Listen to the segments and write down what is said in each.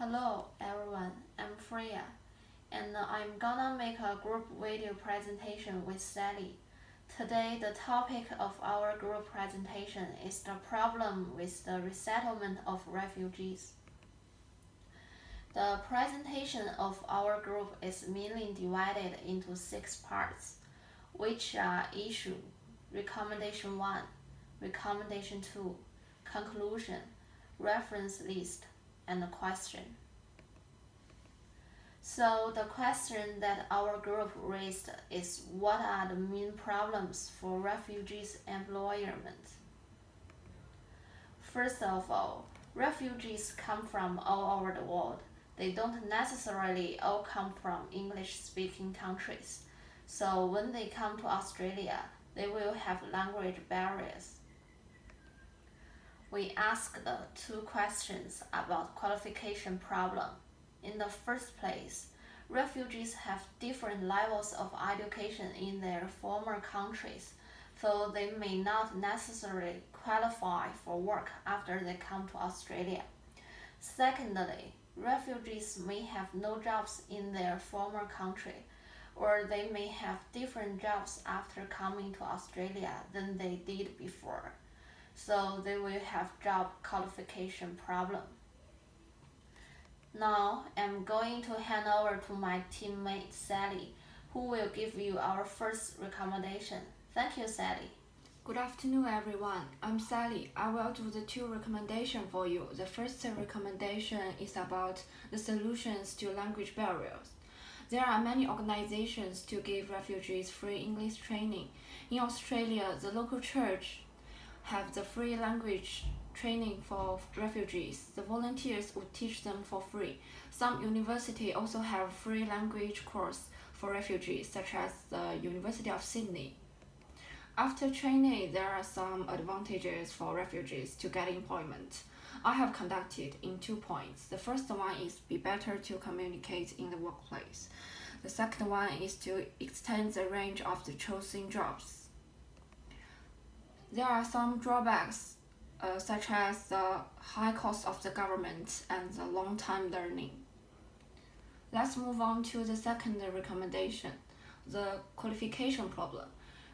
Hello everyone, I'm Freya, and I'm gonna make a group video presentation with Sally. Today the topic of our group presentation is the problem with the resettlement of refugees. The presentation of our group is mainly divided into 6 parts, which are issue, recommendation 1, recommendation 2, conclusion, reference list, and a question. So the question that our group raised is, what are the main problems for refugees' employment? First of all, refugees come from all over the world. They don't necessarily all come from English-speaking countries. So when they come to Australia, they will have language barriers. We asked 2 questions about qualification problem. In the first place, refugees have different levels of education in their former countries, so they may not necessarily qualify for work after they come to Australia. Secondly, refugees may have no jobs in their former country, or they may have different jobs after coming to Australia than they did before. So they will have job qualification problem. Now I'm going to hand over to my teammate Sally, who will give you our first recommendation. Thank you, Sally. Good afternoon, everyone. I'm Sally. I will do the 2 recommendations for you. The first recommendation is about the solutions to language barriers. There are many organizations to give refugees free English training. In Australia, the local church have the free language training for refugees. The volunteers would teach them for free. Some universities also have free language course for refugees, such as the University of Sydney. After training, there are some advantages for refugees to get employment. I have conducted in 2 points. The first one is be better to communicate in the workplace. The second one is to extend the range of the chosen jobs. There are some drawbacks, such as the high cost of the government and the long-time learning. Let's move on to the second recommendation, the qualification problem.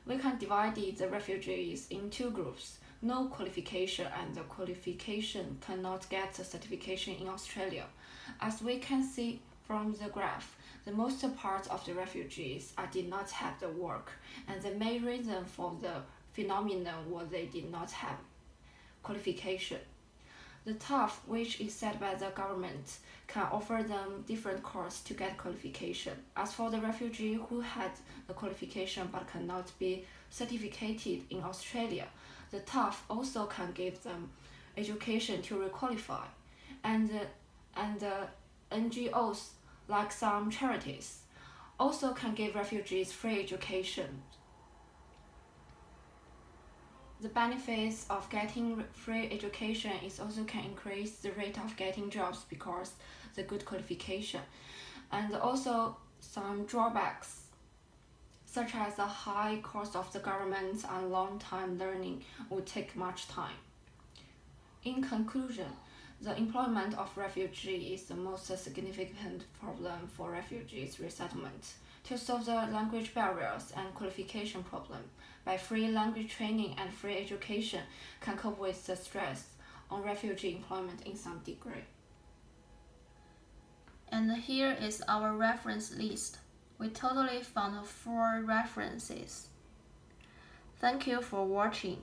We can divide the refugees in 2 groups, no qualification and the qualification cannot get the certification in Australia. As we can see from the graph, the most part of the refugees did not have the work, and the main reason for the phenomenon was they did not have qualification. The TAFE, which is set by the government, can offer them different courses to get qualification. As for the refugee who had the qualification but cannot be certificated in Australia, the TAFE also can give them education to requalify. And NGOs, like some charities, also can give refugees free education. The benefits of getting free education is also can increase the rate of getting jobs because the good qualification, and also some drawbacks such as the high cost of the government and long-time learning would take much time. In conclusion, the employment of refugees is the most significant problem for refugees resettlement. To solve the language barriers and qualification problem, by free language training and free education can cope with the stress on refugee employment in some degree. And here is our reference list. We totally found 4 references. Thank you for watching.